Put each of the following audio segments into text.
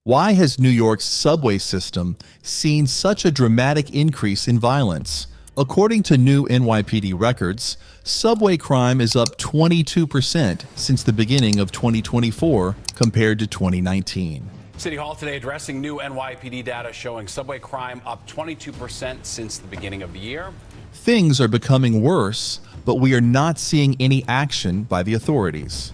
Why has New York's subway system seen such a dramatic increase in violence? According to new NYPD records, subway crime is up 22% since the beginning of 2024 compared to 2019. City Hall today addressing new NYPD data showing subway crime up 22% since the beginning of the year. Things are becoming worse, but we are not seeing any action by the authorities.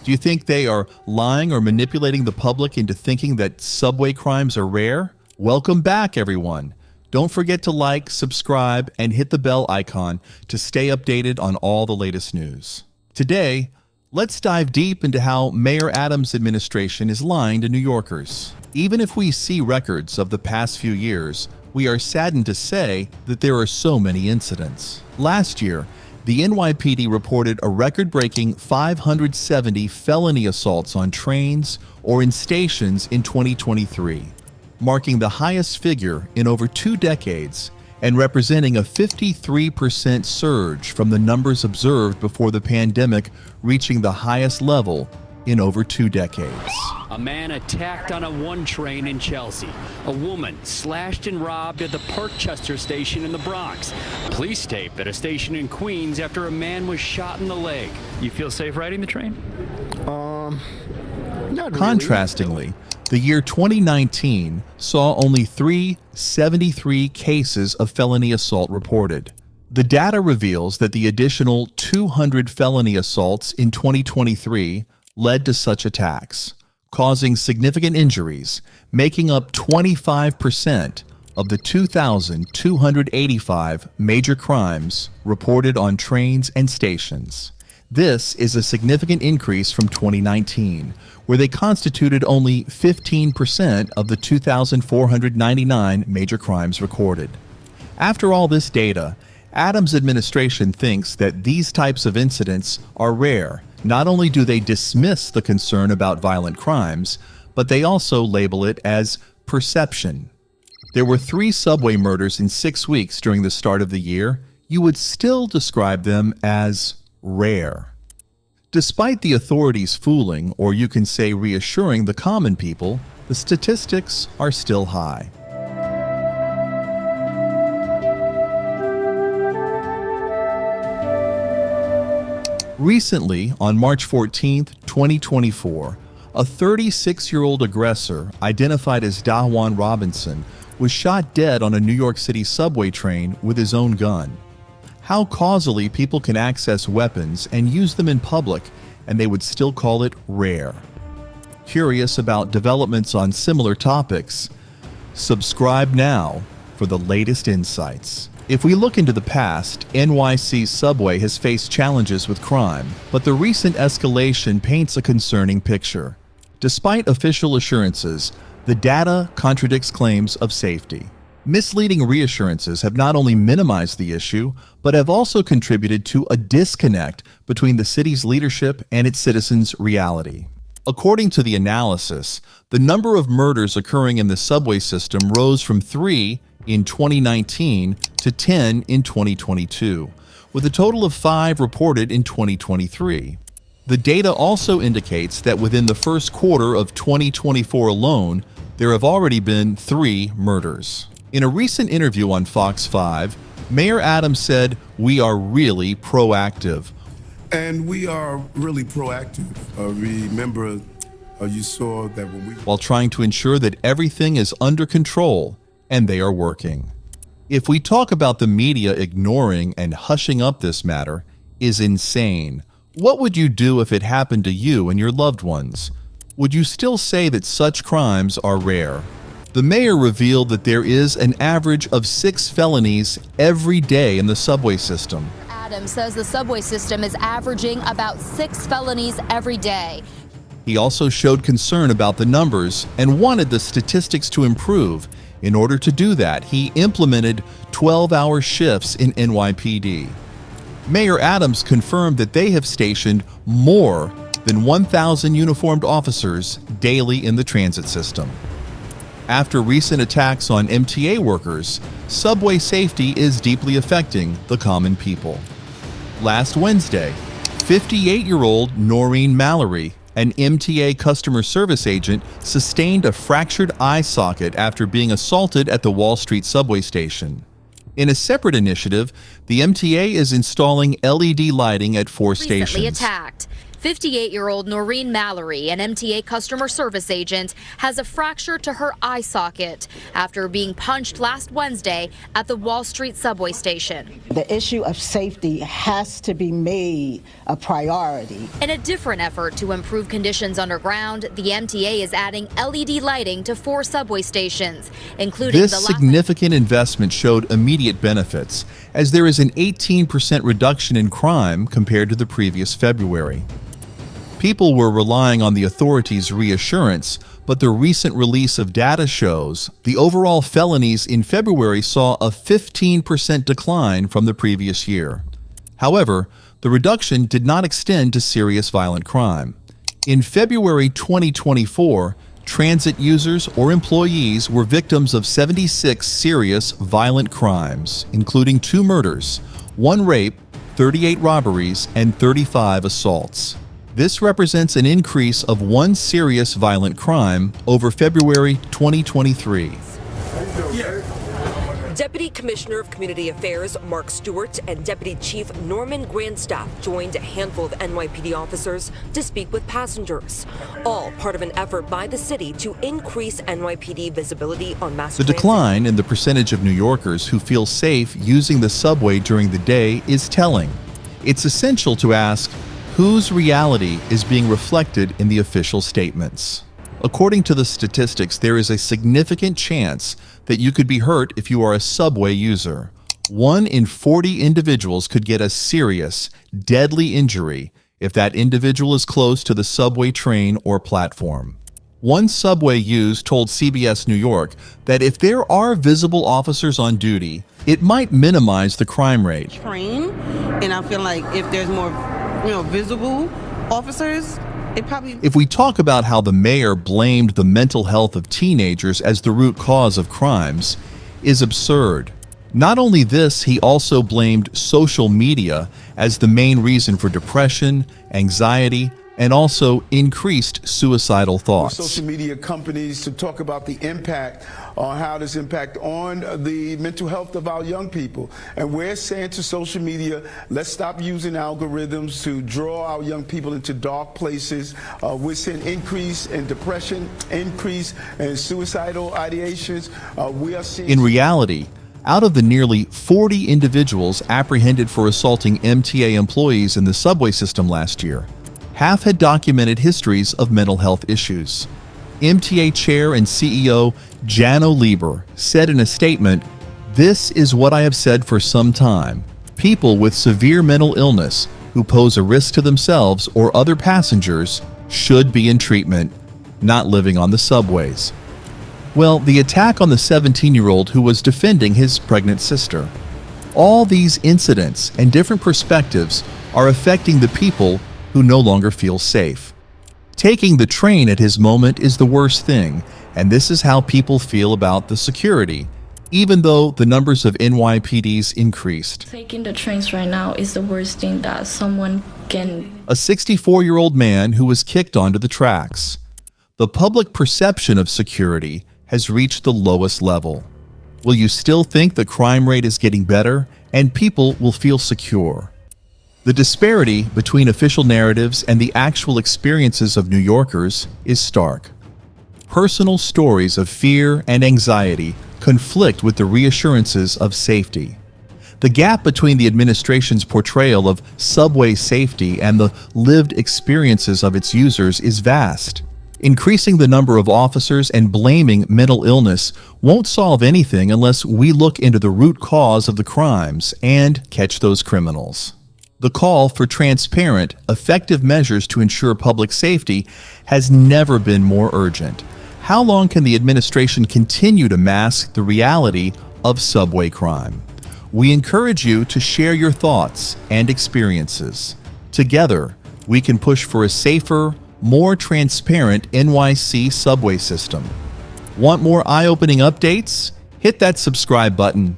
Do you think they are lying or manipulating the public into thinking that subway crimes are rare? Welcome back, everyone. Don't forget to like, subscribe, and hit the bell icon to stay updated on all the latest news. Today, let's dive deep into how Mayor Adams' administration is lying to New Yorkers. Even if we see records of the past few years, we are saddened to say that there are so many incidents. Last year, the NYPD reported a record-breaking 570 felony assaults on trains or in stations in 2023, marking the highest figure in over 2 decades and representing a 53% surge from the numbers observed before the pandemic, reaching the highest level in over 2 decades. A man attacked on a 1 train in Chelsea. A woman slashed and robbed at the Parkchester station in the Bronx. Police tape at a station in Queens after a man was shot in the leg. You feel safe riding the train? Not really. Contrastingly, the year 2019 saw only 373 cases of felony assault reported. The data reveals that the additional 200 felony assaults in 2023 led to such attacks, causing significant injuries, making up 25% of the 2,285 major crimes reported on trains and stations. This is a significant increase from 2019, where they constituted only 15% of the 2,499 major crimes recorded. After all this data, Adams' administration thinks that these types of incidents are rare. Not only do they dismiss the concern about violent crimes, but they also label it as perception. There were 3 subway murders in 6 weeks during the start of the year. You would still describe them as rare. Despite the authorities fooling, or you can say reassuring the common people, the statistics are still high. Recently, on March 14, 2024, a 36-year-old aggressor identified as Dajuan Robinson was shot dead on a New York City subway train with his own gun. How causally people can access weapons and use them in public, and they would still call it rare. Curious about developments on similar topics? Subscribe now for the latest insights. If we look into the past, NYC's subway has faced challenges with crime, but the recent escalation paints a concerning picture. Despite official assurances, the data contradicts claims of safety. Misleading reassurances have not only minimized the issue, but have also contributed to a disconnect between the city's leadership and its citizens' reality. According to the analysis, the number of murders occurring in the subway system rose from 3 in 2019 to 10 in 2022, with a total of 5 reported in 2023. The data also indicates that within the first quarter of 2024 alone, there have already been 3 murders. In a recent interview on Fox 5, Mayor Adams said, "We are really proactive." And we are really proactive. Remember, you saw that when we... While trying to ensure that everything is under control, and they are working. If we talk about the media ignoring and hushing up this matter is insane. What would you do if it happened to you and your loved ones? Would you still say that such crimes are rare? The mayor revealed that there is an average of 6 felonies every day in the subway system. Adams says the subway system is averaging about 6 felonies every day. He also showed concern about the numbers and wanted the statistics to improve. In order to do that, he implemented 12-hour shifts in NYPD. Mayor Adams confirmed that they have stationed more than 1,000 uniformed officers daily in the transit system. After recent attacks on MTA workers, subway safety is deeply affecting the common people. Last Wednesday, 58-year-old Noreen Mallory An MTA customer service agent sustained a fractured eye socket after being assaulted at the Wall Street subway station. In a separate initiative, the MTA is installing LED lighting at 4 stations. Recently attacked. 58-year-old Noreen Mallory, an MTA customer service agent, has a fracture to her eye socket after being punched last Wednesday at the Wall Street subway station. The issue of safety has to be made a priority. In a different effort to improve conditions underground, the MTA is adding LED lighting to 4 subway stations, including this significant investment showed immediate benefits, as there is an 18% reduction in crime compared to the previous February. People were relying on the authorities' reassurance, but the recent release of data shows the overall felonies in February saw a 15% decline from the previous year. However, the reduction did not extend to serious violent crime. In February 2024, transit users or employees were victims of 76 serious violent crimes, including 2 murders, 1 rape, 38 robberies, and 35 assaults. This represents an increase of 1 serious violent crime over February 2023. Deputy Commissioner of Community Affairs Mark Stewart and Deputy Chief Norman Grandstaff joined a handful of NYPD officers to speak with passengers, all part of an effort by the city to increase NYPD visibility on mass The transit. decline in the percentage of New Yorkers who feel safe using the subway during the day is telling. It's essential to ask, whose reality is being reflected in the official statements? According to the statistics, there is a significant chance that you could be hurt if you are a subway user. 1 in 40 individuals could get a serious, deadly injury if that individual is close to the subway train or platform. One subway user told CBS New York that if there are visible officers on duty, it might minimize the crime rate. Train, and I feel like if there's more visible officers, it probably... If we talk about how the mayor blamed the mental health of teenagers as the root cause of crimes, is absurd. Not only this, he also blamed social media as the main reason for depression, anxiety, and also increased suicidal thoughts. Social media companies to talk about the impact on how this impact on the mental health of our young people. And we're saying to social media, let's stop using algorithms to draw our young people into dark places. We're seeing increase in depression, increase in suicidal ideations. We are seeing... In reality, out of the nearly 40 individuals apprehended for assaulting MTA employees in the subway system last year, half had documented histories of mental health issues. MTA Chair and CEO Janno Lieber said in a statement, "This is what I have said for some time. People with severe mental illness who pose a risk to themselves or other passengers should be in treatment, not living on the subways." Well, the attack on the 17-year-old who was defending his pregnant sister. All these incidents and different perspectives are affecting the people who no longer feel safe. Taking the train at his moment is the worst thing, and this is how people feel about the security, even though the numbers of NYPDs increased. Taking the trains right now is the worst thing that someone can... A 64-year-old man who was kicked onto the tracks. The public perception of security has reached the lowest level. Will you still think the crime rate is getting better and people will feel secure? The disparity between official narratives and the actual experiences of New Yorkers is stark. Personal stories of fear and anxiety conflict with the reassurances of safety. The gap between the administration's portrayal of subway safety and the lived experiences of its users is vast. Increasing the number of officers and blaming mental illness won't solve anything unless we look into the root cause of the crimes and catch those criminals. The call for transparent, effective measures to ensure public safety has never been more urgent. How long can the administration continue to mask the reality of subway crime? We encourage you to share your thoughts and experiences. Together, we can push for a safer, more transparent NYC subway system. Want more eye-opening updates? Hit that subscribe button